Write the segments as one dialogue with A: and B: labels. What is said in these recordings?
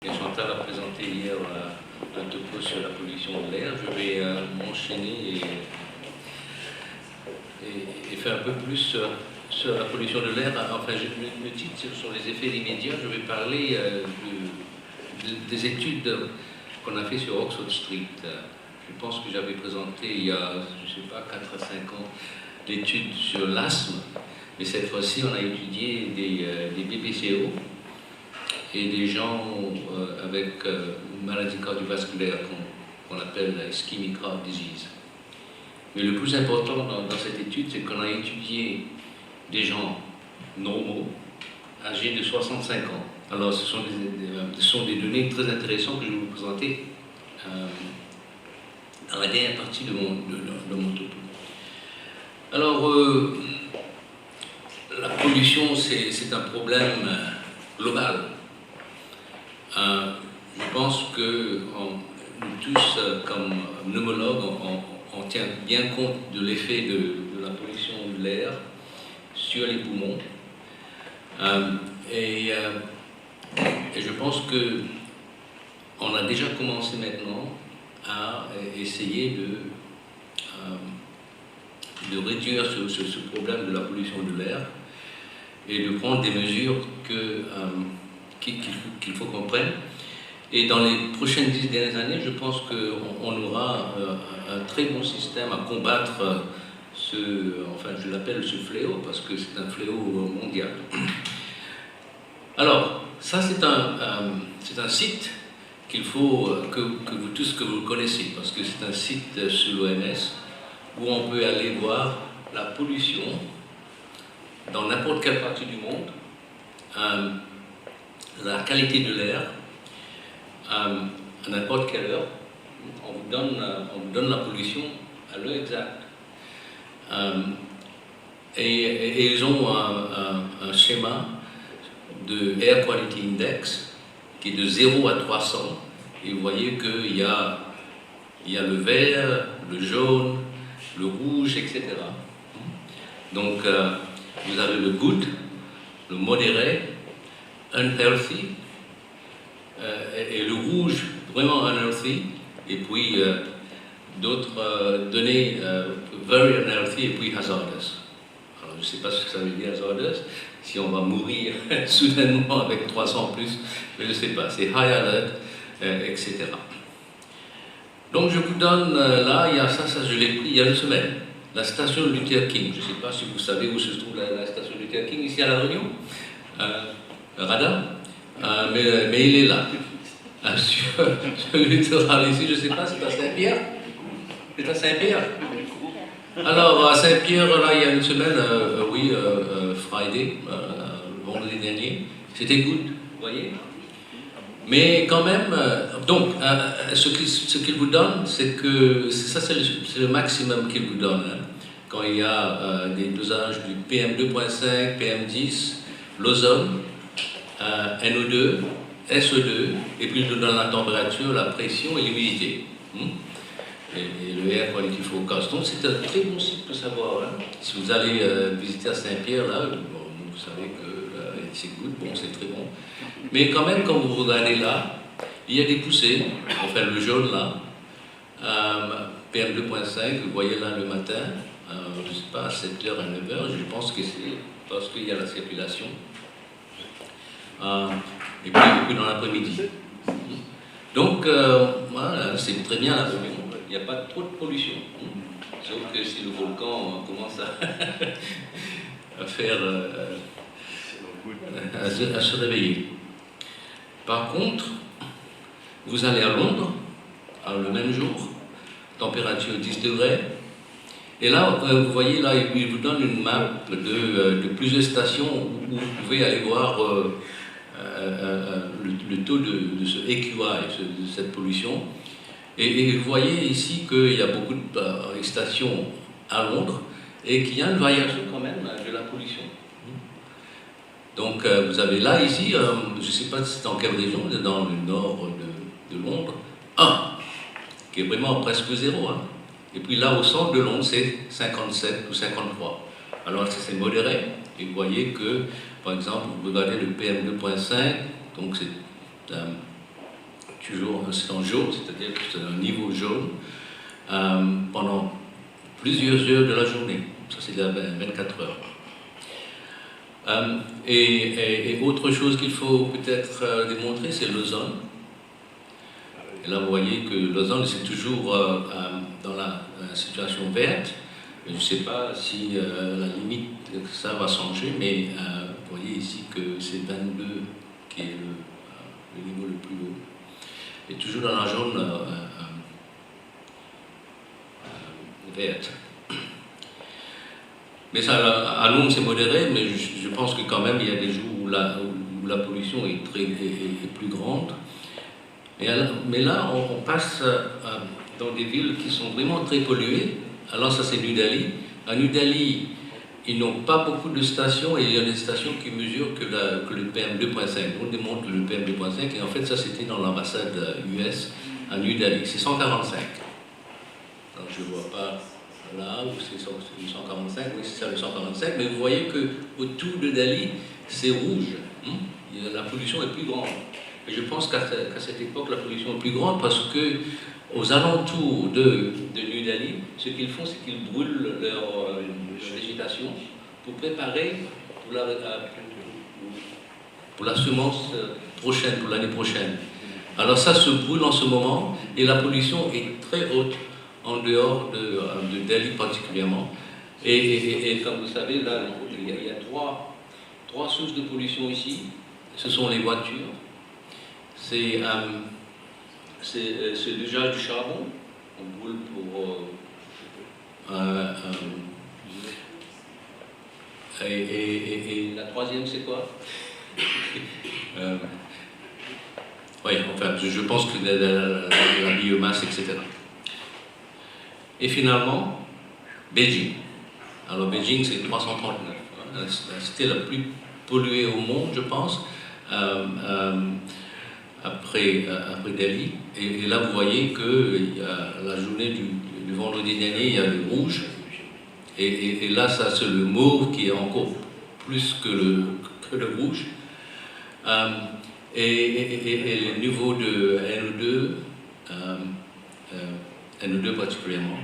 A: Chantal a présenté hier un topo sur la pollution de l'air. Je vais m'enchaîner et faire un peu plus sur la pollution de l'air. Enfin, le titre sur les effets immédiats, je vais parler des études qu'on a fait sur Oxford Street. Je pense que j'avais présenté il y a, je ne sais pas, 4 à 5 ans, l'étude sur l'asthme. Mais cette fois-ci, on a étudié des BPCO et des gens avec une maladie cardiovasculaire qu'on appelle ischemic heart disease. Mais le plus important dans cette étude, c'est qu'on a étudié des gens normaux, âgés de 65 ans. Alors, ce sont des données très intéressantes que je vais vous présenter dans la dernière partie de mon topo. Alors, la pollution, c'est un problème global. Je pense que nous tous, comme pneumologues, on tient bien compte de l'effet de la pollution de l'air sur les poumons. Et je pense qu'on a déjà commencé maintenant à essayer de réduire ce problème de la pollution de l'air et de prendre des mesures qu'il faut qu'on prenne. Et dans les prochaines 10 dernières années, je pense qu'on aura un très bon système à combattre enfin je l'appelle ce fléau, parce que c'est un fléau mondial. Alors, ça c'est un site qu'il faut que vous tous connaissez, parce que c'est un site sur l'OMS où on peut aller voir la pollution dans n'importe quelle partie du monde, la qualité de l'air, à n'importe quelle heure. On vous donne la pollution à l'heure exacte. Et ils ont un schéma de Air Quality Index qui est de 0 à 300. Et vous voyez qu'il y a le vert, le jaune, le rouge, etc. Donc, vous avez le good, le modéré, unhealthy, et le rouge, vraiment unhealthy, et puis d'autres données, very unhealthy, et puis hazardous. Alors, je ne sais pas ce que ça veut dire hazardous, si on va mourir soudainement avec 300 plus, je ne sais pas, c'est high alert, etc. Donc je vous donne, là, il y a ça je l'ai pris il y a une semaine, la station Luther King. Je ne sais pas si vous savez où se trouve la station Luther King, ici à La Réunion, le radar, mais il est là, sur le littoral ici, je ne sais pas, c'est à Saint-Pierre. C'est à Saint-Pierre. Alors à Saint-Pierre, là, il y a une semaine, Friday, vendredi dernier, c'était good, vous voyez. Mais quand même, donc, ce qu'il vous donne, c'est que c'est le maximum qu'il vous donne. Hein, quand il y a des dosages du PM2.5, PM10, l'ozone, NO2, SO2, et puis il nous donne la température, la pression et l'humidité. Et le Air Quality Forecast. Donc c'est un très bon site pour savoir. Hein. Si vous allez visiter à Saint-Pierre, là, vous savez que c'est good, bon, c'est très bon. Mais quand même, quand vous regardez là, il y a des poussées. Enfin, le jaune là, PM2.5, vous voyez là le matin, je ne sais pas, à 7h à 9h, je pense que c'est parce qu'il y a la circulation. Et puis dans l'après-midi. Donc, voilà, c'est très bien la pollution. Il n'y a pas trop de pollution. Sauf que si le volcan commence à faire. À se réveiller. Par contre, vous allez à Londres, le même jour, température 10 degrés, et là, vous voyez, là, il vous donne une map de plusieurs stations où vous pouvez aller voir le taux de ce AQI, de cette pollution. Et vous voyez ici qu'il y a beaucoup de stations à Londres et qu'il y a une variation quand même de la pollution. Donc vous avez là, ici, je ne sais pas si c'est dans quelle région, dans le nord de Londres, 1, qui est vraiment presque 0. Hein. Et puis là, au centre de Londres, c'est 57 ou 53. Alors c'est modéré. Et vous voyez que, par exemple, vous regardez le PM2.5, donc c'est toujours c'est en jaune, c'est-à-dire que c'est un niveau jaune pendant plusieurs heures de la journée. Ça, c'est de 24 heures. Et autre chose qu'il faut peut-être démontrer, c'est l'ozone. Et là, vous voyez que l'ozone, c'est toujours dans la situation verte. Je ne sais pas si la limite, ça va changer, mais vous voyez ici que c'est 22 qui est le niveau le plus haut. Et toujours dans la zone verte. Mais ça, à Londres, c'est modéré, mais je pense que quand même, il y a des jours où la pollution est plus grande. Mais là, on passe dans des villes qui sont vraiment très polluées. Alors ça, c'est New Delhi. À New Delhi, ils n'ont pas beaucoup de stations, et il y a des stations qui mesurent que le PM2.5. On démontre le PM2.5, et en fait, ça, c'était dans l'ambassade US à New Delhi. C'est 145. Alors, je ne vois pas là où c'est 145, oui, c'est ça le 145, mais vous voyez qu'autour de Delhi, c'est rouge. La pollution est plus grande. Et je pense qu'à cette époque, la pollution est plus grande parce que aux alentours de New Delhi, ce qu'ils font, c'est qu'ils brûlent leur végétation pour préparer pour la semence prochaine, pour l'année prochaine. Alors ça se brûle en ce moment et la pollution est très haute en dehors de Delhi particulièrement. Et comme vous savez, là, il y a trois sources de pollution ici. Ce sont les voitures. C'est l'usage du charbon. On brûle pour... et la troisième, c'est quoi? Oui, enfin, je pense que la biomasse, etc. Et finalement, Beijing. Alors Beijing, c'est 339. La cité la plus polluée au monde, je pense, après Delhi. Et là, vous voyez que la journée du vendredi dernier, il y a le rouge. Et là, ça, c'est le mauve qui est encore plus que le rouge. Et le niveau de NO2 particulièrement.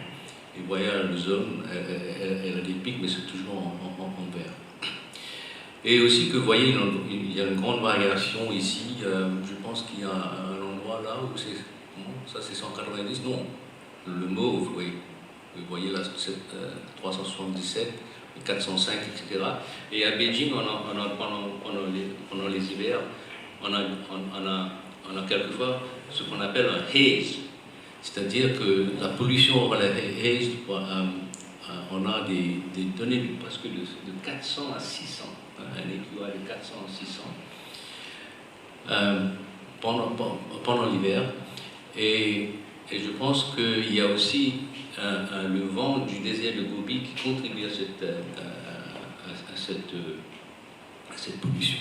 A: Et vous voyez, la zone, elle a des pics, mais c'est toujours en vert. Et aussi que vous voyez, il y a une grande variation ici. Je pense qu'il y a un endroit là où c'est... Ça, c'est 190, non. Le mauve, oui. Vous voyez là, c'est 377, 405, etc. Et à Beijing, pendant les hivers, on a quelquefois ce qu'on appelle un haze. C'est-à-dire que la pollution, la haze, on a des données presque de 400 à 600, un équivalent de 400 à 600 pendant l'hiver. Et je pense qu'il y a aussi le vent du désert de Gobi qui contribue à cette pollution.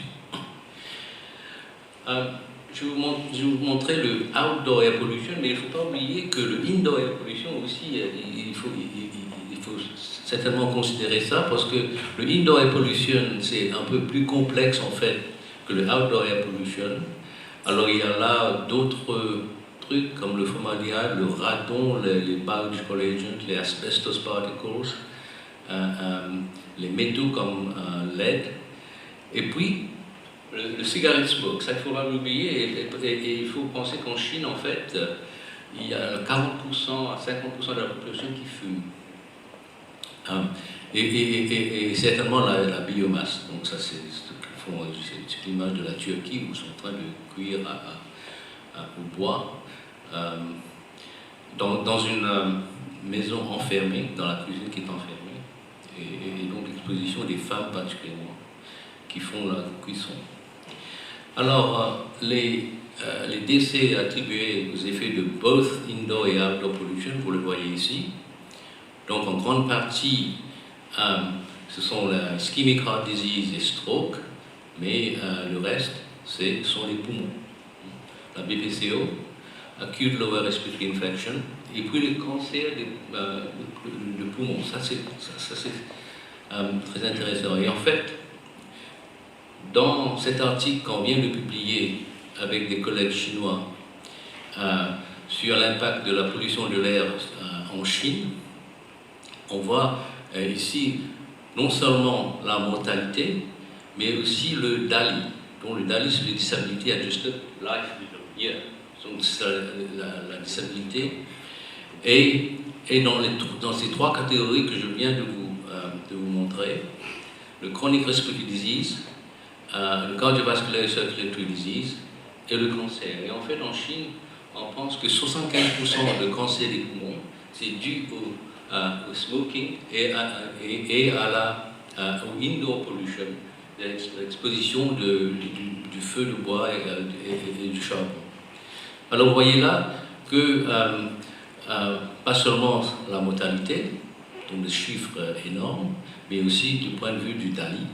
A: Je vais vous montrer le outdoor air pollution, mais il ne faut pas oublier que le indoor air pollution aussi, il faut certainement considérer ça, parce que le indoor air pollution, c'est un peu plus complexe en fait que le outdoor air pollution. Alors il y a là d'autres trucs comme le formaldehyde, le radon, les biological agents, les asbestos particles, les métaux comme lead, et puis le cigarette smoke, ça il ne faut pas l'oublier, et il faut penser qu'en Chine, en fait, il y a 40% à 50% de la population qui fume. Et certainement la biomasse, donc ça c'est l'image de la Turquie où ils sont en train de cuire au bois, dans une maison enfermée, dans la cuisine qui est enfermée, et donc l'exposition des femmes particulièrement qui font la cuisson. Alors, les décès attribués aux effets de both indoor et outdoor pollution, vous le voyez ici. Donc, en grande partie, ce sont la ischemic heart disease et stroke, mais le reste, sont les poumons. La BPCO, acute lower respiratory infection, et puis les cancers de poumons. Ça, c'est très intéressant. Et en fait, dans cet article qu'on vient de publier avec des collègues chinois, sur l'impact de la pollution de l'air en Chine, on voit ici non seulement la mortalité, mais aussi le DALI. Donc le DALI, c'est le Disability Adjusted Life Year. Donc c'est la disabilité. Et dans ces trois catégories que je viens de vous montrer, le chronic respiratory disease, le cardiovascular circulatory disease et le cancer. Et en fait, en Chine, on pense que 75% de cancer des poumons, c'est dû au smoking et au indoor pollution, l'exposition du feu de bois et du charbon. Alors vous voyez là que pas seulement la mortalité, donc des chiffres énormes, mais aussi du point de vue du DALI,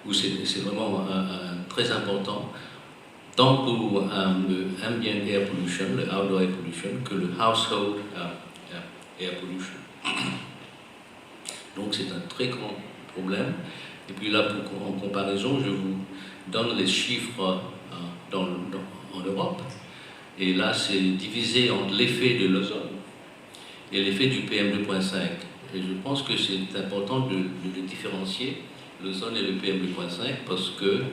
A: où c'est vraiment très important, tant pour le ambient air pollution, le outdoor air pollution, que le household air pollution. Donc c'est un très grand problème. Et puis là, en comparaison, je vous donne les chiffres en Europe. Et là, c'est divisé entre l'effet de l'ozone et l'effet du PM2.5. Et je pense que c'est important de les différencier, l'ozone et le PM2.5, parce que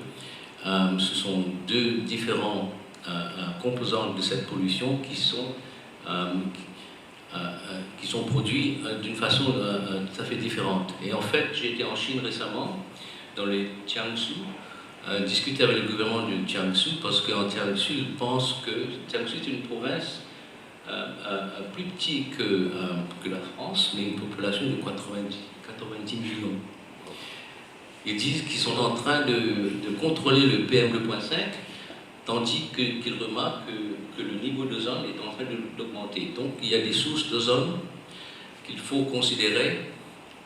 A: ce sont deux différents composantes de cette pollution qui sont produits d'une façon tout à fait différente. Et en fait, j'ai été en Chine récemment, dans les Jiangsu, discuter avec le gouvernement de Jiangsu, parce qu'en Jiangsu, ils pensent que Jiangsu est une province plus petite que la France, mais une population de 90 millions. Ils disent qu'ils sont en train de contrôler le PM2.5, tandis qu'ils remarquent que le niveau d'ozone est en train d'augmenter. Donc il y a des sources d'ozone qu'il faut considérer,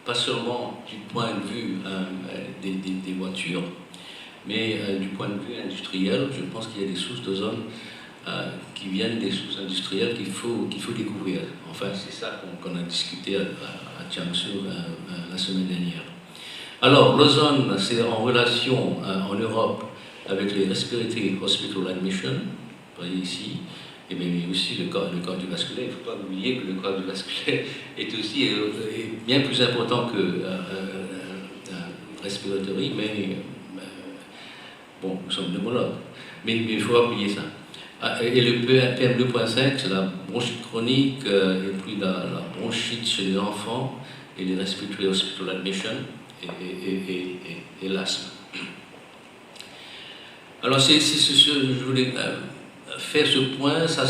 A: pas seulement du point de vue des voitures, mais du point de vue industriel. Je pense qu'il y a des sources d'ozone qui viennent des sources industrielles qu'il faut découvrir. Enfin, c'est ça qu'on a discuté à Jiangsu la semaine dernière. Alors, l'ozone, c'est en relation en Europe avec les Respiratory Hospital Admission, vous voyez ici, et mais aussi le cardiovasculaire. Il ne faut pas oublier que le cardiovasculaire est aussi bien plus important que le respiratory, mais bon, nous sommes homologues. Mais il ne faut pas oublier ça. Et le PM2.5, c'est la bronchite chronique, et puis la bronchite chez les enfants, et les Respiratory Hospital Admission, et l'asthme. Alors, je voulais faire ce point, c'est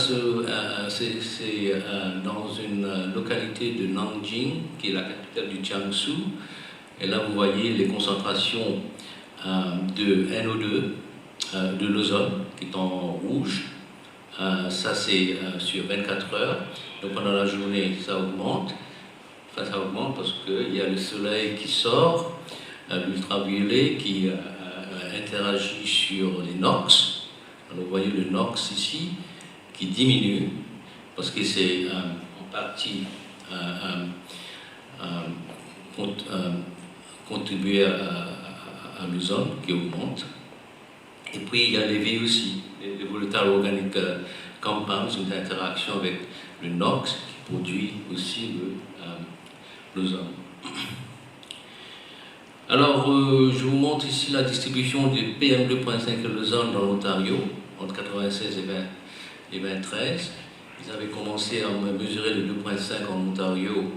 A: dans une localité de Nanjing, qui est la capitale du Jiangsu. Et là, vous voyez les concentrations de NO2, de l'ozone, qui est en rouge. Ça, c'est sur 24 heures. Donc, pendant la journée, ça augmente. Enfin, ça augmente parce qu'il y a le soleil qui sort, l'ultraviolet qui interagit sur les NOx. Alors, vous voyez le NOx ici qui diminue parce que c'est en partie contribué à l'ozone qui augmente. Et puis il y a les VOC, les volatile organic compounds, une interaction avec le NOx qui produit aussi l'ozone. Alors, je vous montre ici la distribution du PM2.5 et l'ozone dans l'Ontario, entre 1996 et 2013. Ils avaient commencé à mesurer le 2.5 en Ontario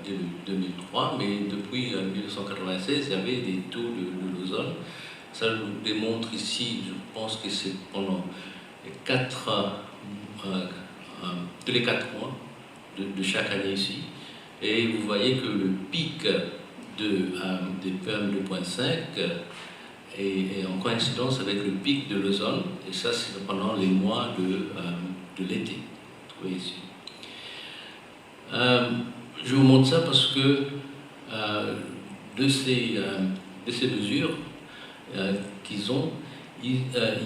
A: dès 2003, mais depuis 1996, il y avait des taux de l'ozone. Ça nous démontre ici, je pense que c'est pendant tous les 4 mois de chaque année ici. Et vous voyez que le pic des PM2.5 est en coïncidence avec le pic de l'ozone, et ça c'est pendant les mois de l'été. Vous voyez ici. Je vous montre ça parce que de ces mesures qu'ils ont, il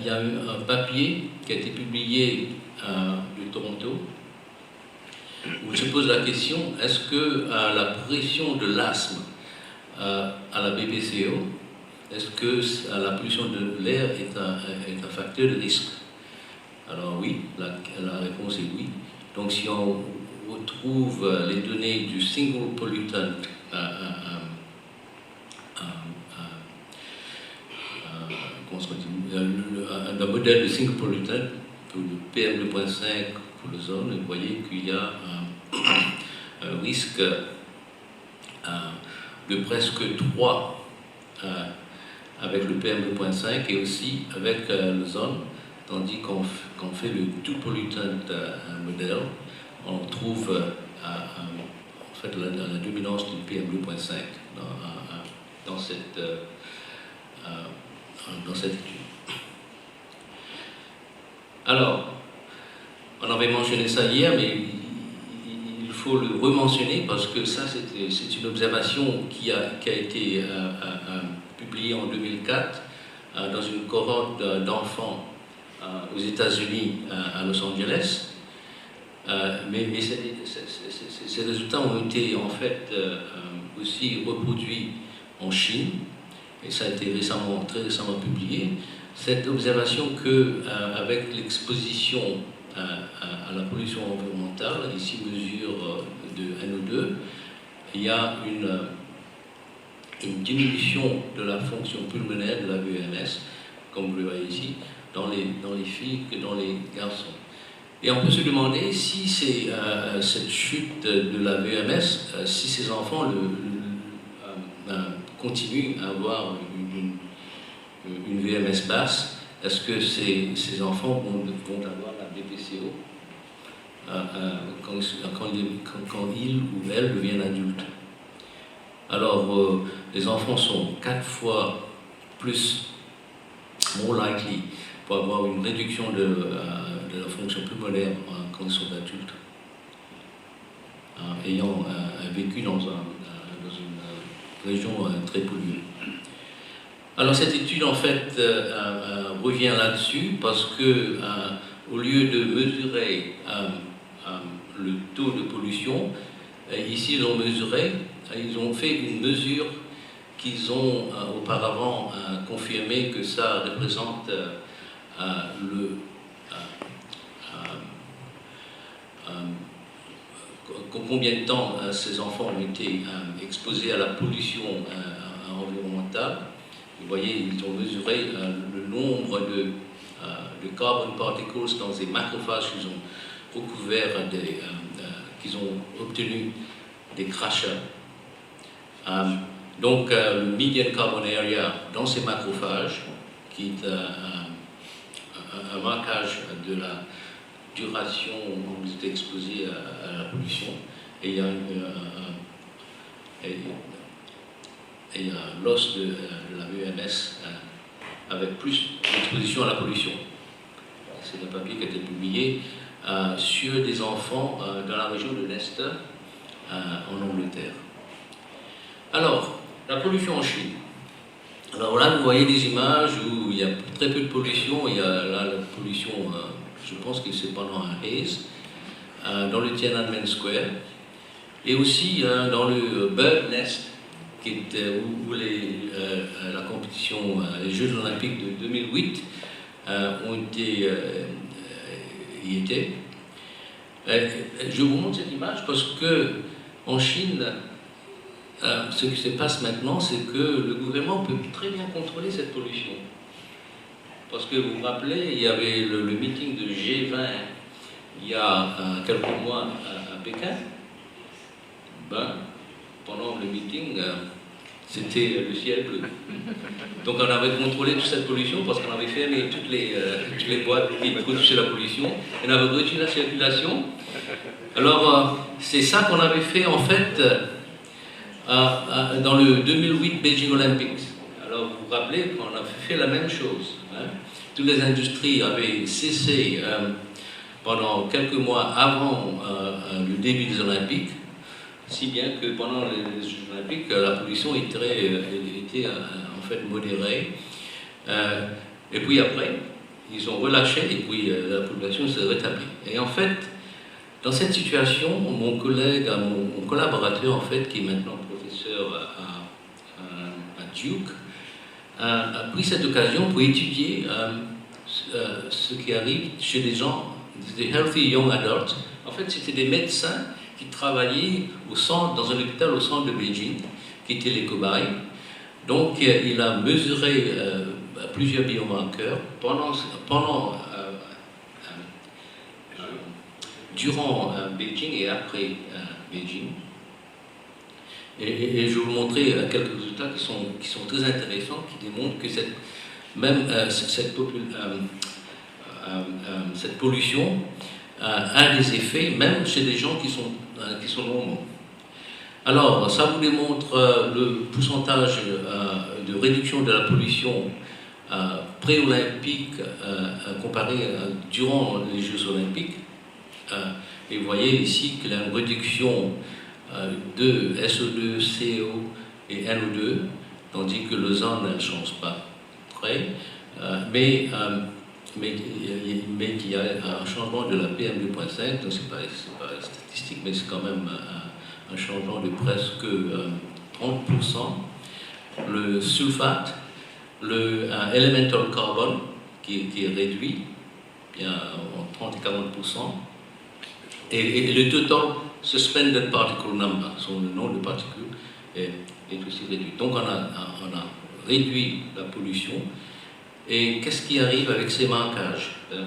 A: y a eu un papier qui a été publié de Toronto où se pose la question, est-ce que la progression de l'asthme à la BPCO est-ce que la pollution de l'air est un facteur de risque? Alors oui, la réponse est oui. Donc si on retrouve les données du single pollutant un modèle de single pollutant pour le PM2.5 pour l'ozone, vous voyez qu'il y a un risque de presque 3 avec le PM2.5 et aussi avec l'ozone, tandis qu'on fait le two pollutant modèle, on trouve en fait la dominance du PM2.5 dans cette étude. Alors, on avait mentionné ça hier, mais il faut le rementionner parce que ça, c'est une observation qui a été publiée en 2004 dans une cohorte d'enfants aux États-Unis, à Los Angeles. Mais ces résultats ont été en fait aussi reproduits en Chine, et ça a été très récemment publié. Cette observation qu'avec l'exposition à la pollution environnementale, ici mesure de NO2, il y a une diminution de la fonction pulmonaire de la VMS, comme vous le voyez ici, dans les filles que dans les garçons. Et on peut se demander si c'est cette chute de la VMS, si ces enfants continuent à avoir une VMS basse, est-ce que ces enfants vont avoir la BPCO quand ils ou elles deviennent adultes? Alors, les enfants sont 4 fois plus more likely pour avoir une réduction de la fonction pulmonaire quand ils sont adultes, ayant vécu dans une région très polluée. Alors cette étude en fait revient là-dessus parce que au lieu de mesurer le taux de pollution, ici ils ont fait une mesure qu'ils ont auparavant confirmé que ça représente combien de temps ces enfants ont été exposés à la pollution environnementale. Vous voyez, ils ont mesuré le nombre de carbon particles dans des macrophages qu'ils ont recouverts, qu'ils ont obtenu des crachats. Donc, le median carbon area dans ces macrophages, qui est un marquage de la duration où vous êtes exposé à la pollution, et il y a un loss de la VMS avec plus d'exposition à la pollution. C'est un papier qui a été publié sur des enfants dans la région de Leicester, en Angleterre. Alors, la pollution en Chine. Alors là, vous voyez des images où il y a très peu de pollution. Il y a là la pollution, je pense que c'est pendant un haze, dans le Tiananmen Square, et aussi dans le Bird Nest, qui était où la compétition, les Jeux Olympiques de 2008 ont été y étaient. Je vous montre cette image parce que en Chine, ce qui se passe maintenant, c'est que le gouvernement peut très bien contrôler cette pollution. Parce que vous vous rappelez, il y avait le meeting de G20 il y a quelques mois à Pékin. Pendant le meeting, c'était le ciel bleu. Donc on avait contrôlé toute cette pollution parce qu'on avait fermé toutes les boîtes qui produisaient la pollution et on avait réduit la circulation. Alors c'est ça qu'on avait fait en fait dans le 2008 Beijing Olympics. Alors vous vous rappelez qu'on a fait la même chose. Toutes les industries avaient cessé pendant quelques mois avant le début des Olympiques, si bien que pendant les Jeux Olympiques, la pollution était en fait modérée. Et puis après, ils ont relâché et puis la population s'est rétablie. Et en fait, dans cette situation, mon collaborateur en fait, qui est maintenant professeur à Duke, a pris cette occasion pour étudier ce qui arrive chez les gens, des healthy young adults. En fait, c'était des médecins qui travaillaient dans un hôpital au centre de Beijing, qui étaient les cobayes. Donc, il a mesuré plusieurs biomarqueurs durant Beijing et après Beijing. Et je vais vous montrer quelques résultats qui sont très intéressants, qui démontrent que cette pollution a des effets, même chez des gens qui sont normaux. Alors, ça vous démontre le pourcentage de réduction de la pollution pré-olympique comparé durant les Jeux olympiques. Et vous voyez ici qu'il y a une réduction de SO2, CO et NO2, tandis que l'ozone ne change pas très, mais qu'il y a un changement de la PM2.5, donc c'est pas statistique, mais c'est quand même un changement de presque 30%. Le sulfate, le elemental carbon, qui est réduit, bien en 30 et 40%, et le total suspended particle number, le nombre de particules est aussi réduit. Donc on a réduit la pollution. Et qu'est-ce qui arrive avec ces marquages? Je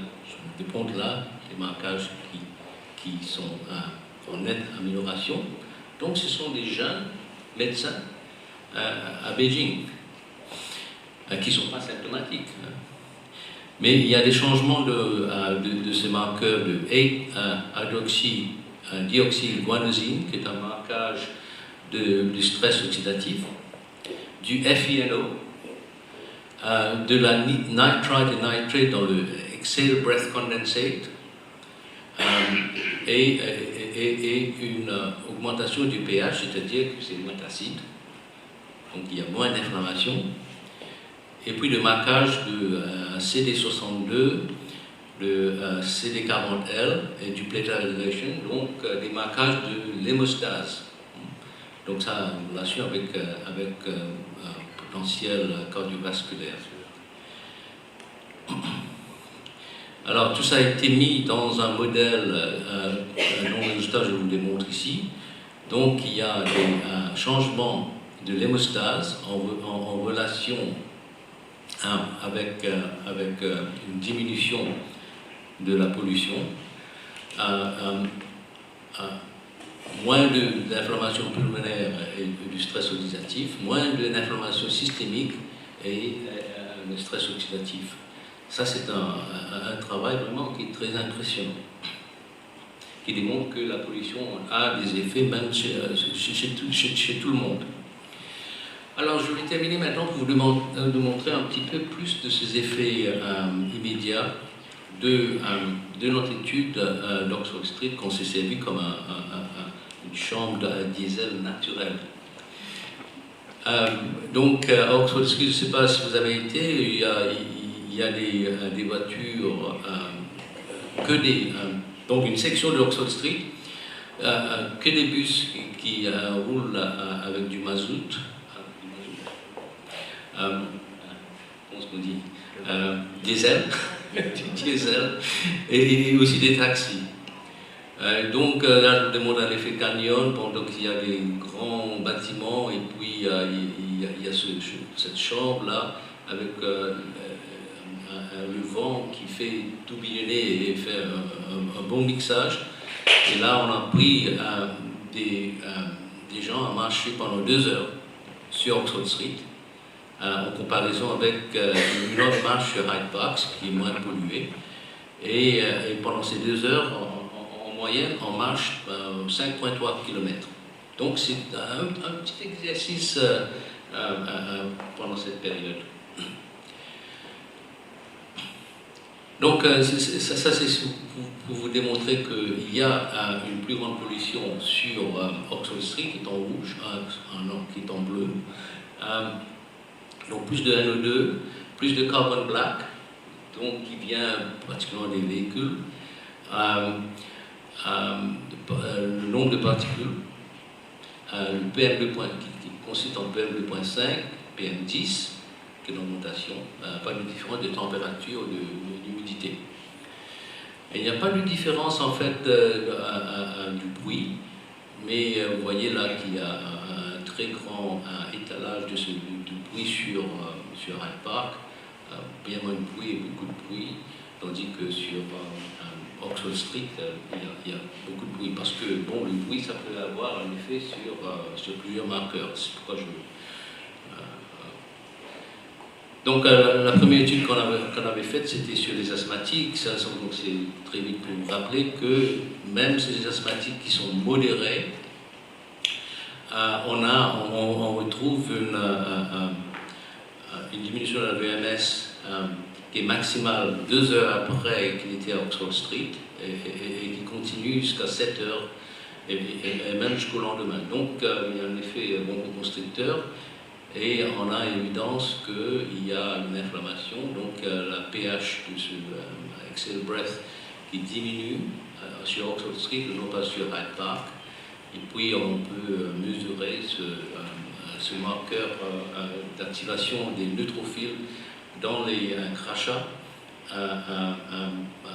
A: démontre là les marquages qui sont en nette amélioration. Donc ce sont des jeunes médecins à Beijing qui ne sont pas symptomatiques. Mais il y a des changements de ces marqueurs de 8-hydroxydioxyguanosine, qui est un marquage du stress oxydatif, du FeNO, de la nitrite et nitrate dans le exhaled breath condensate, et une augmentation du pH, c'est-à-dire que c'est moins acide, donc il y a moins d'inflammation. Et puis le marquage de CD62, le CD40L et du platelet, donc des marquages de l'hémostase. Donc ça a une relation avec potentiel cardiovasculaire. Alors tout ça a été mis dans un modèle dont le résultat je vous le démontre ici. Donc il y a des changements de l'hémostase en relation avec une diminution de la pollution, moins d'inflammation pulmonaire et du stress oxydatif, moins d'inflammation systémique et le stress oxydatif. Ça, c'est un travail vraiment qui est très impressionnant, qui démontre que la pollution a des effets même chez tout le monde. Alors, je vais terminer maintenant pour vous montrer un petit peu plus de ces effets immédiats de notre étude d'Oxford Street, qu'on s'est servi comme une chambre à diesel naturelle. Donc, à Oxford Street, je ne sais pas si vous avez été, il y a des voitures, donc une section de Oxford Street, que des bus qui roulent avec du mazout. Comment est-ce qu'on dit, diesel, du diesel, et aussi des taxis. Donc là, je vous demande un effet canyon, donc il y a des grands bâtiments, et puis il y a cette chambre-là, avec le vent qui fait tourbillonner et fait un bon mixage. Et là, on a pris des gens à marcher pendant 2 heures sur Oxford Street, en comparaison avec une autre marche sur Hyde Park, qui est moins polluée. Et pendant ces 2 heures, en moyenne, on marche 5,3 km. Donc c'est un petit exercice pendant cette période. Donc ça c'est pour vous démontrer qu'il y a une plus grande pollution sur Oxford Street, qui est en rouge, qui est en bleu. Donc plus de NO2, plus de carbon black, donc qui vient particulièrement des véhicules, le nombre de particules, le PM2, qui consiste en PM2.5, PM10, aucune augmentation, pas de différence de température ou d'humidité. Il n'y a pas de différence en fait du bruit, mais vous voyez là qu'il y a un très grand étalage du bruit sur Hyde Park, bien moins de bruit et beaucoup de bruit, tandis que sur Oxford Street, il y a beaucoup de bruit, parce que bon, le bruit ça peut avoir un effet sur plusieurs marqueurs. C'est pourquoi Donc la première étude qu'on avait faite, c'était sur les asthmatiques. Donc c'est très vite pour vous rappeler que même ces asthmatiques qui sont modérés, on retrouve une diminution de la VMS qui est maximale 2 heures après qu'il était à Oxford Street et qui continue jusqu'à 7 heures et même jusqu'au lendemain. Donc il y a un effet bronchoconstricteur et on a évidence qu'il y a une inflammation, donc la pH de ce Exhale Breath qui diminue sur Oxford Street, non pas sur Hyde Park. Et puis on peut mesurer ce marqueur d'activation des neutrophiles dans les crachats,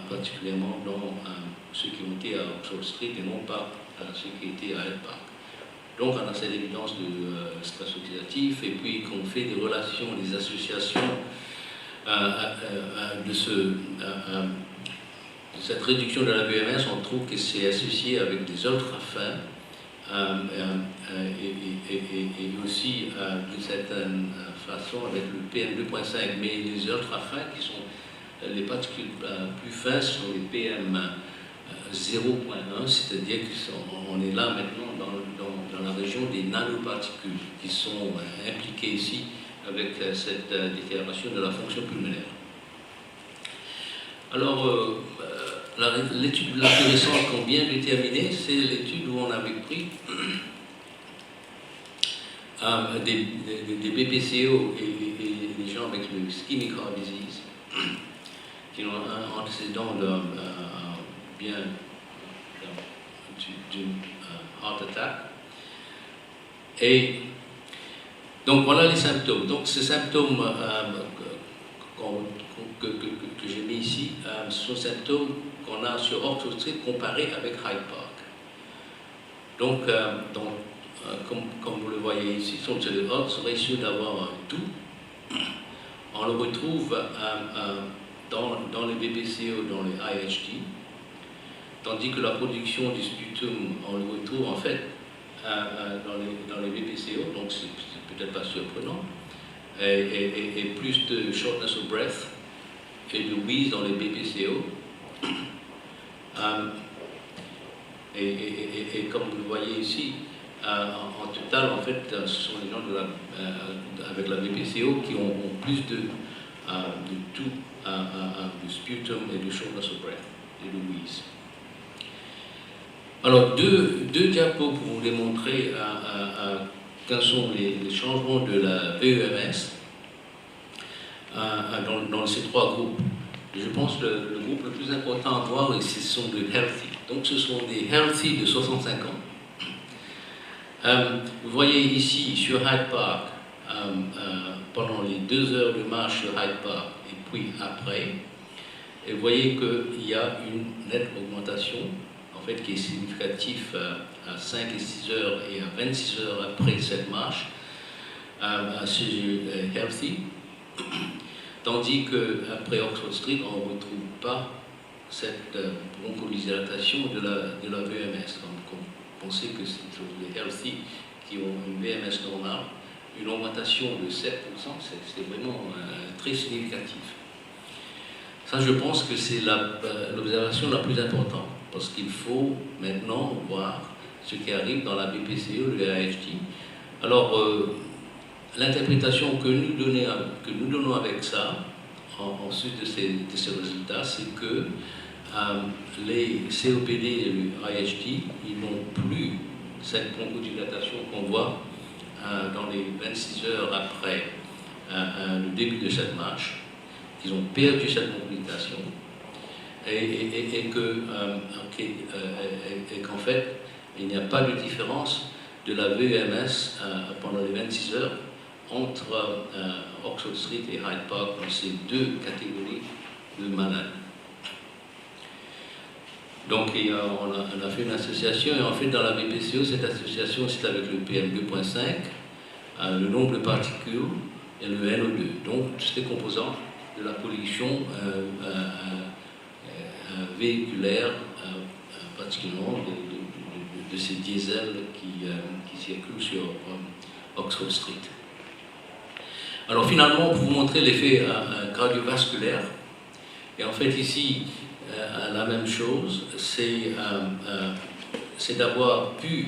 A: particulièrement dans ceux qui ont été à Oxford Street et non pas ceux qui étaient à Hyde Park. Donc on a cette évidence de stress oxydatif et puis qu'on fait des relations, des associations de cette réduction de la VMS, on trouve que c'est associé avec des ultra-fins et aussi d'une certaine façon avec le PM2.5, mais les ultra-fins qui sont les particules plus fines sont les PM 0.1, c'est-à-dire qu'on est là maintenant dans la région des nanoparticules qui sont impliquées ici avec cette détérioration de la fonction pulmonaire. Alors, l'étude la plus récente qu'on vient de terminer, c'est l'étude où on avait pris des BPCO et des gens avec le ischemic heart disease qui ont un antécédent bien d'une heart attack. Et donc voilà les symptômes. Donc ces symptômes que j'ai mis ici, ce sont des symptômes qu'on a sur Oxford Street comparés avec Hyde Park. Donc, comme vous le voyez ici, sur le odds ratio d'avoir un tout, on le retrouve dans les BPCO, dans les IHD, tandis que la production du sputum, on le retrouve en fait dans les BPCO, donc c'est peut-être pas surprenant, et plus de shortness of breath et de wheeze dans les BPCO. Et comme vous le voyez ici, en total, en fait, ce sont les gens avec la BPCO qui ont plus de tout, de sputum et de shortness of breath et de wheeze. Alors, deux diapos pour vous démontrer quels sont les changements de la VEMS dans ces trois groupes. Je pense que le groupe le plus important à voir, ce sont les healthy. Donc, ce sont des healthy de 65 ans. Vous voyez ici, sur Hyde Park, pendant les 2 heures de marche sur Hyde Park, et puis après, et vous voyez qu'il y a une nette augmentation, en fait, qui est significative à 5 et 6 heures et à 26 heures après cette marche, c'est healthy. Tandis qu'après Oxford Street, on ne retrouve pas cette bronchodilation de la VMS. Donc, on pensait que c'est les healthy qui ont une VMS normale, une augmentation de 7%, c'est vraiment très significatif. Ça, je pense que c'est l'observation la plus importante, parce qu'il faut maintenant voir ce qui arrive dans la BPCO, le AHD. Alors, l'interprétation que nous donnons avec ça, ensuite de ces résultats, c'est que les COPD et le IHD, ils n'ont plus cette bronchodilatation qu'on voit dans les 26 heures après le début de cette marche, qu'ils ont perdu cette bronchodilation et qu'en fait, il n'y a pas de différence de la VEMS pendant les 26 heures entre Oxford Street et Hyde Park dans ces deux catégories de malades. Donc on a fait une association, et en fait dans la BPCO, cette association c'est avec le PM2.5, le nombre de particules et le NO2, donc tous les composants de la pollution véhiculaire, particulièrement de ces diesels qui circulent sur Oxford Street. Alors finalement, pour vous montrer l'effet cardiovasculaire, et en fait ici, la même chose, c'est d'avoir pu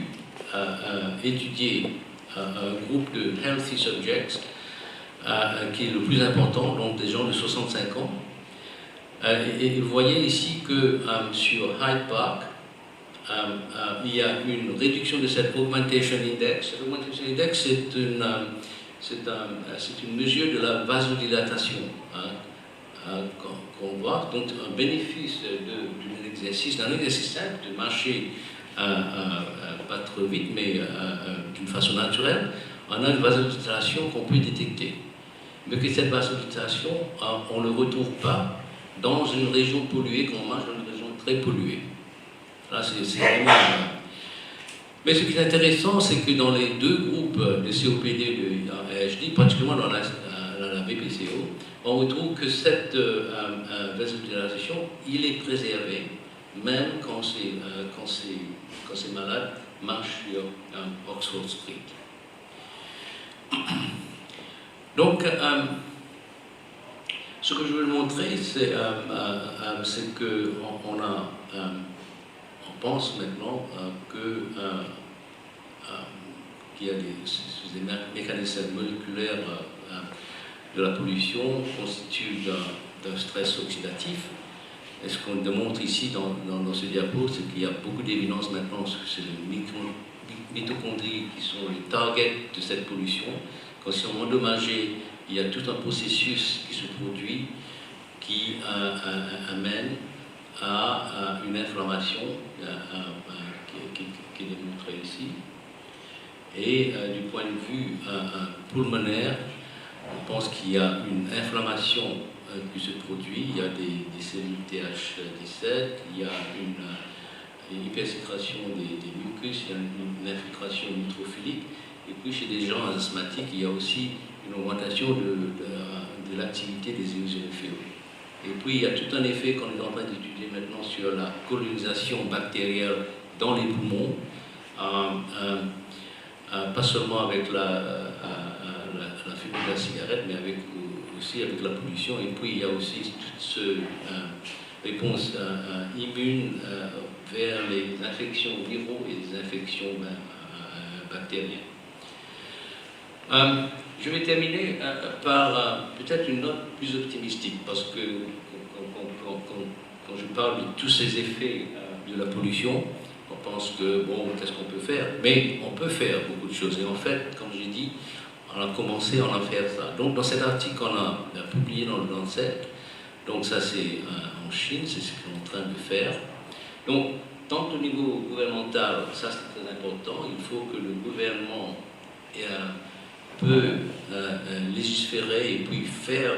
A: étudier un groupe de healthy subjects, qui est le plus important, donc des gens de 65 ans. Et vous voyez ici que sur Hyde Park, il y a une réduction de cette augmentation index. Cette augmentation index, c'est une mesure de la vasodilatation qu'on voit. Donc un bénéfice d'un exercice simple, de marcher pas trop vite, mais d'une façon naturelle, on a une vasodilatation qu'on peut détecter. Mais que cette vasodilatation, on ne le retrouve pas dans une région polluée, qu'on marche dans une région très polluée. Là, c'est vraiment... Mais ce qui est intéressant, c'est que dans les deux groupes de COPD de AHD, particulièrement dans la BPCO, on retrouve que cette vasodilatation, il est préservé, même quand ces malades marchent sur Oxford Street. Donc, ce que je veux montrer, c'est qu'on on pense maintenant qu'il y a des mécanismes moléculaires de la pollution constituent d'un stress oxydatif. Et ce qu'on démontre ici dans ce diapo, c'est qu'il y a beaucoup d'évidence maintenant que c'est les mitochondries qui sont les targets de cette pollution. Quand ils sont endommagés, il y a tout un processus qui se produit qui amène à une inflammation qui est démontrée ici. Et du point de vue pulmonaire, on pense qu'il y a une inflammation qui se produit, il y a des cellules TH17, il y a une hypersécrétion des mucus, il y a une infiltration neutrophilique, et puis chez des gens asthmatiques, il y a aussi une augmentation de l'activité des éosinophiles. Et puis il y a tout un effet qu'on est en train d'étudier maintenant sur la colonisation bactérienne dans les poumons, pas seulement avec la fumée de la cigarette, mais aussi avec la pollution. Et puis il y a aussi toute cette réponse immune vers les infections viraux et les infections bactériennes. Je vais terminer par peut-être une note plus optimistique, parce que quand je parle de tous ces effets de la pollution, on pense que, bon, qu'est-ce qu'on peut faire? Mais on peut faire beaucoup de choses. Et en fait, comme j'ai dit, on a commencé à en faire ça. Donc, dans cet article qu'on a publié dans le Lancet, donc ça c'est en Chine, c'est ce qu'on est en train de faire. Donc, tant au niveau gouvernemental, ça c'est très important, il faut que le gouvernement peut légiférer et puis faire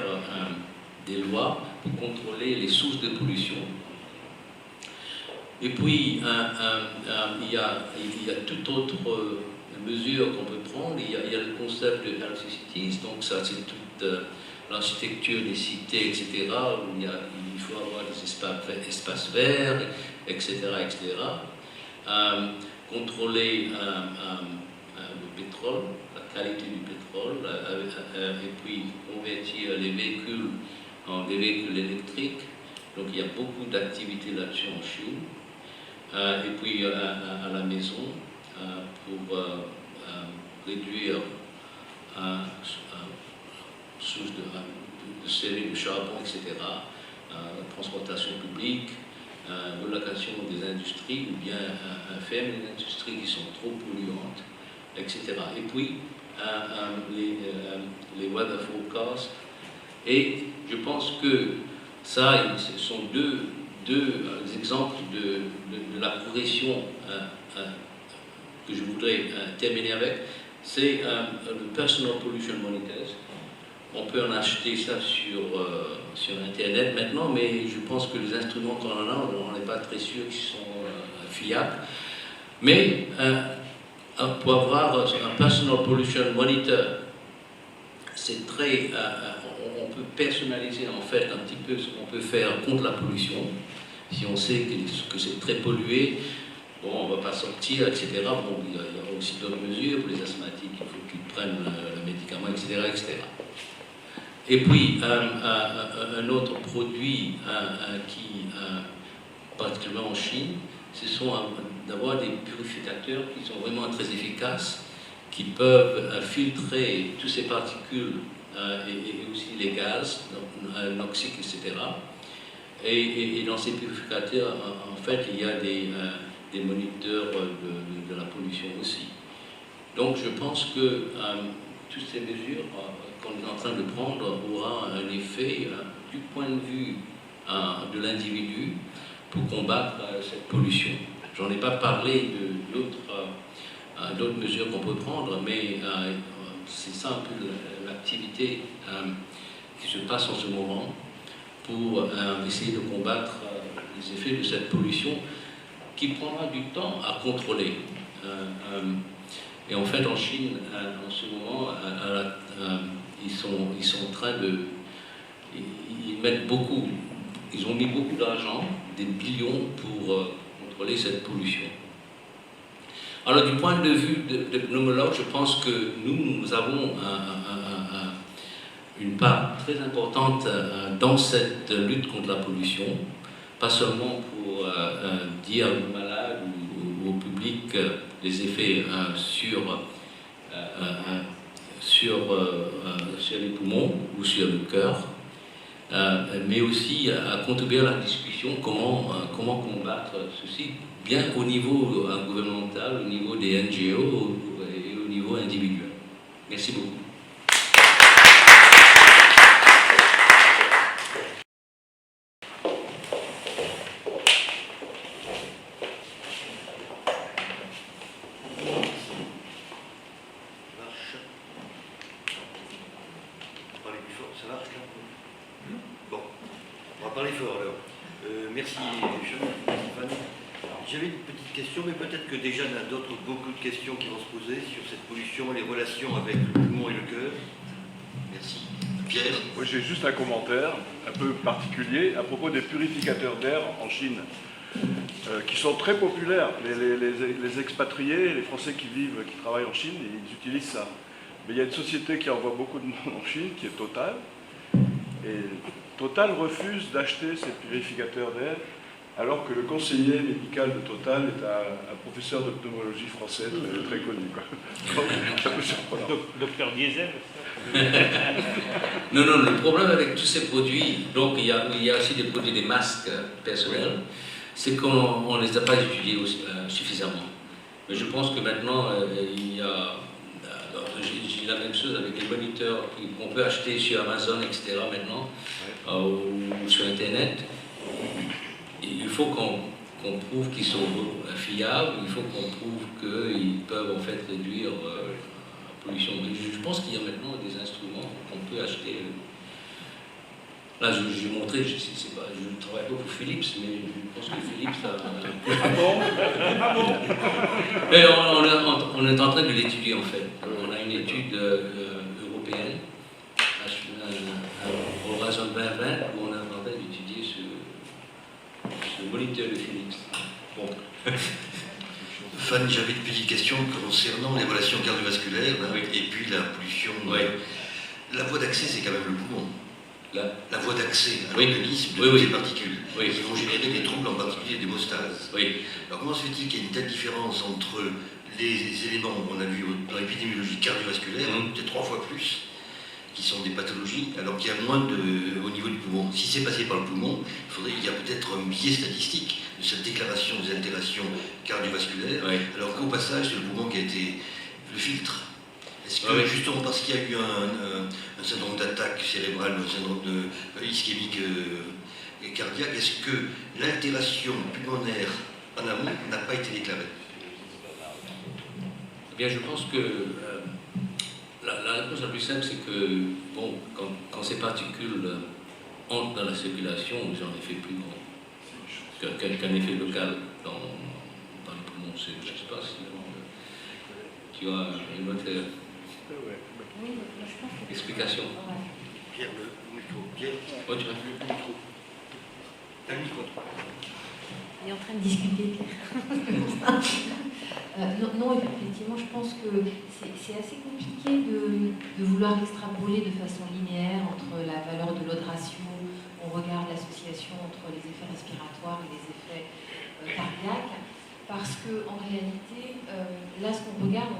A: des lois pour contrôler les sources de pollution. Et puis, il y a toute autre mesure qu'on peut prendre. Il y a le concept de healthy cities, donc ça c'est toute l'architecture des cités, etc., où il faut avoir des espaces verts, etc., etc. Contrôler le pétrole, la qualité du pétrole, et puis convertir les véhicules en des véhicules électriques. Donc il y a beaucoup d'activités là-dessus en Chine. Et puis à la maison, pour réduire source de cellules de charbon, etc., transportation publique, relocation des industries, ou bien fermer les industries qui sont trop polluantes, etc. Et puis les weather forecasts. Et je pense que ça, ce sont deux exemples de la progression que je voudrais terminer avec. c'est le Personal Pollution Monitors. On peut en acheter ça sur Internet maintenant, mais je pense que les instruments qu'on en a, on n'est pas très sûr qu'ils sont fiables. Mais pour avoir un Personal Pollution Monitor, c'est très... on peut personnaliser en fait un petit peu ce qu'on peut faire contre la pollution. Si on sait que c'est très pollué, bon, on ne va pas sortir, etc. Bon, il y a aussi d'autres mesures pour les asthmatiques, il faut qu'ils prennent le médicament, etc., etc. Et puis, un autre produit qui, particulièrement en Chine, ce sont d'avoir des purificateurs qui sont vraiment très efficaces, qui peuvent filtrer toutes ces particules et aussi les gaz noxiques, etc. Et dans ces purificateurs, en fait, il y a des moniteurs de la pollution aussi. Donc, je pense que toutes ces mesures qu'on est en train de prendre aura un effet du point de vue de l'individu pour combattre cette pollution. J'en ai pas parlé d'autres mesures qu'on peut prendre, mais c'est ça un peu l'activité qui se passe en ce moment pour essayer de combattre les effets de cette pollution qui prendra du temps à contrôler. Et en fait, en Chine, en ce moment, ils sont en train de... Ils ont mis beaucoup d'argent, des billions, pour contrôler cette pollution. Alors, du point de vue de pneumologue, je pense que nous avons une part très importante dans cette lutte contre la pollution, pas seulement pour dire aux malades ou au public les effets sur les poumons ou sur le cœur, mais aussi à contribuer à la discussion comment combattre ceci, bien au niveau gouvernemental, au niveau des NGO et au niveau individuel. Merci beaucoup.
B: Merci, j'avais une petite question, mais peut-être que déjà il y a beaucoup de questions qui vont se poser sur cette pollution et les relations avec le poumon et le cœur. Merci. Pierre?
C: Oui, j'ai juste un commentaire un peu particulier à propos des purificateurs d'air en Chine, qui sont très populaires. Les expatriés, les Français qui travaillent en Chine, ils utilisent ça. Mais il y a une société qui envoie beaucoup de monde en Chine, qui est Total. Et Total refuse d'acheter ces purificateurs d'air, alors que le conseiller médical de Total est un professeur de pneumologie français très connu. Donc, c'est un peu surprenant.
D: Docteur Diesel.
A: Non, le problème avec tous ces produits, donc il y a aussi des produits, des masques personnels, c'est qu'on ne les a pas étudiés suffisamment. Mais je pense que maintenant, il y a... J'ai la même chose avec les moniteurs qu'on peut acheter sur Amazon, etc. maintenant, ou sur Internet. Il faut qu'on prouve qu'ils sont fiables, il faut qu'on prouve qu'ils peuvent en fait réduire la pollution. Je pense qu'il y a maintenant des instruments qu'on peut acheter. Là, j'ai montré, je ne travaille pas pour Philips, mais je pense que Philips a...
D: Ah bon?
A: Mais on est en train de l'étudier en fait. On a une étude européenne, Horizon 2020, où on est en train d'étudier ce moniteur de Philips. Bon.
B: Fanny, j'avais une petite question concernant les relations cardiovasculaires et puis la pollution.
A: Oui.
B: La voie d'accès, c'est quand même le poumon. La voie d'accès à
A: Oui.
B: l'organisme de ces particules
A: Oui.
B: qui vont générer des troubles, en particulier d'hémostase.
A: Oui.
B: Alors comment se fait-il qu'il y ait une telle différence entre les éléments qu'on a vus dans l'épidémiologie cardiovasculaire, peut-être 3 fois plus, qui sont des pathologies, alors qu'il y a moins au niveau du poumon? Si c'est passé par le poumon, il y a peut-être un biais statistique de cette déclaration des altérations cardiovasculaires, alors qu'au passage, c'est le poumon qui a été le filtre. Est-ce que justement parce qu'il y a eu un syndrome d'attaque cérébrale, un syndrome ischémique cardiaque, est-ce que l'altération pulmonaire en amont n'a pas été déclarée?
A: Eh bien, je pense que la chose la plus simple, c'est que bon, quand ces particules entrent dans la circulation, ils ont un effet plus grand qu'un effet local dans les poumons. Je ne sais pas si tu as une autre explication.
B: Pierre, le micro. Pierre,
A: Ouais, tu vois.
B: le micro. T'as le micro.
E: On est en train de discuter. Non, effectivement, je pense que c'est assez compliqué de vouloir extrapoler de façon linéaire entre la valeur de l'odd ratio, on regarde l'association entre les effets respiratoires et les effets cardiaques, parce qu'en réalité, là, ce qu'on regarde,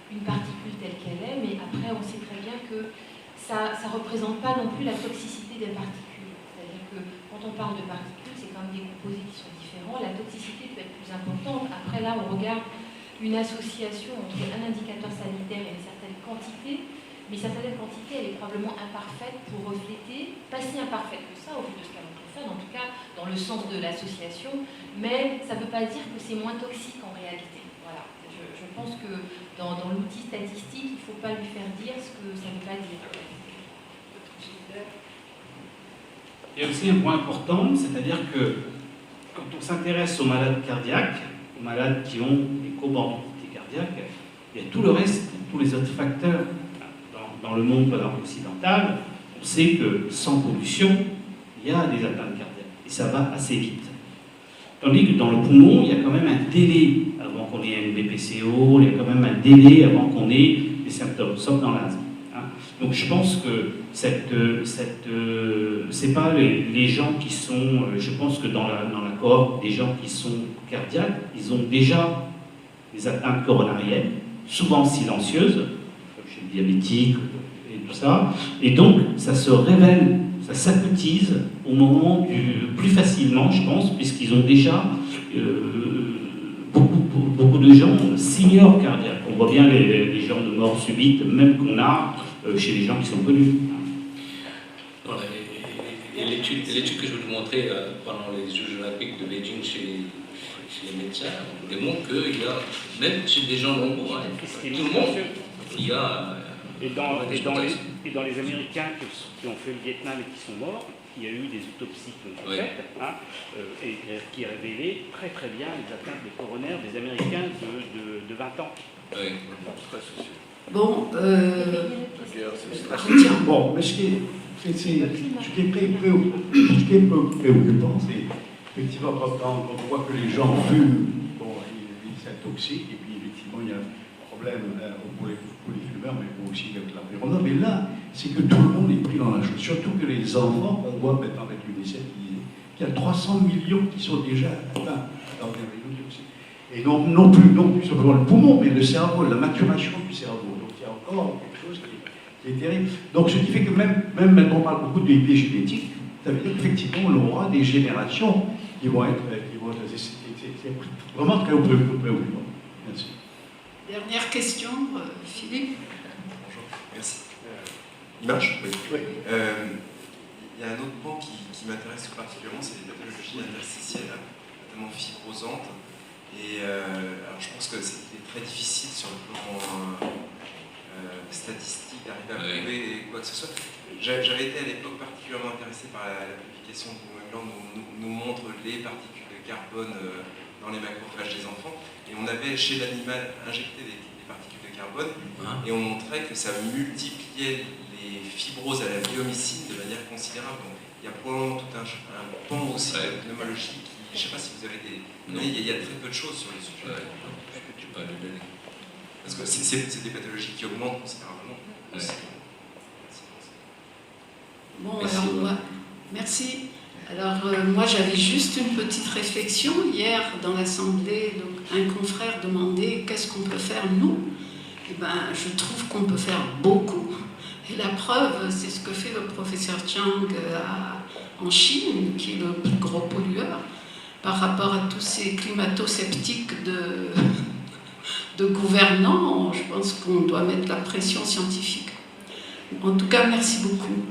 E: une particule telle qu'elle est, mais après, on sait très bien que ça ne représente pas non plus la toxicité des particules. C'est-à-dire que quand on parle de particules, c'est quand même des composés qui sont différents, la toxicité peut être plus importante. Après, là, on regarde une association entre un indicateur sanitaire et une certaine quantité, mais certaine quantité, elle est probablement imparfaite pour refléter, pas si imparfaite que ça, au vu de ce qu'elle peut faire, en tout cas dans le sens de l'association, mais ça ne veut pas dire que c'est moins toxique en réalité. Voilà. Je pense que dans l'outil statistique, il ne faut pas lui faire dire ce que ça ne veut pas dire.
F: Il y a aussi un point important, c'est-à-dire que quand on s'intéresse aux malades cardiaques, aux malades qui ont des comorbidité cardiaques, il y a tout le reste, tous les autres facteurs. Dans le monde, par exemple, occidental, on sait que sans pollution, il y a des atteintes cardiaques. Et ça va assez vite. Tandis que dans le poumon, il y a quand même un délai avant qu'on ait une BPCO, il y a quand même un délai avant qu'on ait des symptômes, sauf dans l'asthme. Donc je pense que c'est pas les gens qui sont... Je pense que dans la cohorte des gens qui sont cardiaques, ils ont déjà des atteintes coronariennes, souvent silencieuses, comme chez le diabétique et tout ça. Et donc ça se révèle, ça s'acutise au moment plus facilement, je pense, puisqu'ils ont déjà... beaucoup de gens s'ignorent cardiaques. On voit bien les gens de mort subite, même qu'on a chez les gens qui sont connus.
A: Voilà, et l'étude que je vais vous montrer pendant les Jeux olympiques de Beijing chez les médecins démontre qu'il y a, même chez des gens normaux, tout le monde, il y a...
D: Et dans les Américains qui ont fait le Vietnam et qui sont morts, il y a eu des autopsies qui ont été faites, et qui révélaient très très bien les atteintes des coronaires des Américains de 20 ans.
A: Oui.
C: Très social.
G: Bon,
H: Bon, mais ce qui est préoccupant, c'est effectivement quand on voit que les gens fument, bon, c'est toxique, et puis effectivement il y a un problème pour les fumeurs, mais aussi avec l'environnement. Mais là, c'est que tout le monde est pris dans la chose. Surtout que les enfants, on voit maintenant avec l'UNICEF qu'il y a 300 millions qui sont déjà atteints dans les dioxyde. Et non plus simplement le poumon, mais le cerveau, la maturation du cerveau. Donc il y a encore quelque chose qui est terrible. Donc ce qui fait que même maintenant on parle beaucoup de l'épigénétique, ça veut dire qu'effectivement on aura des générations qui vont être c'est vraiment très préoccupant. Merci.
G: dernière question, Philippe.
I: Bonjour, merci. Image ? Oui. Il y a un autre point qui m'intéresse tout particulièrement, c'est les pathologies interstitielles, notamment fibrosantes. Et alors je pense que c'était très difficile sur le plan statistique d'arriver à prouver quoi que ce soit. J'avais été à l'époque particulièrement intéressé par la publication de Boumain nous montre les particules de carbone dans les macrophages des enfants. Et on avait chez l'animal injecté des particules de carbone et on montrait que ça multipliait les fibroses à la biomycine de manière considérable. Donc, il y a probablement tout un pan aussi de pneumologie qui, je ne sais pas si vous avez des données, il y a très peu de choses sur le sujet.
A: Je n'ai pas de données.
I: Parce que c'est des pathologies qui augmentent considérablement.
G: Bon, alors, merci. Alors, moi, j'avais juste une petite réflexion. Hier, dans l'Assemblée, un confrère demandait qu'est-ce qu'on peut faire, nous. Eh ben, je trouve qu'on peut faire beaucoup. Et la preuve, c'est ce que fait le professeur Chang en Chine, qui est le plus gros pollueur, par rapport à tous ces climato-sceptiques de gouvernants. Je pense qu'on doit mettre la pression scientifique. En tout cas, merci beaucoup.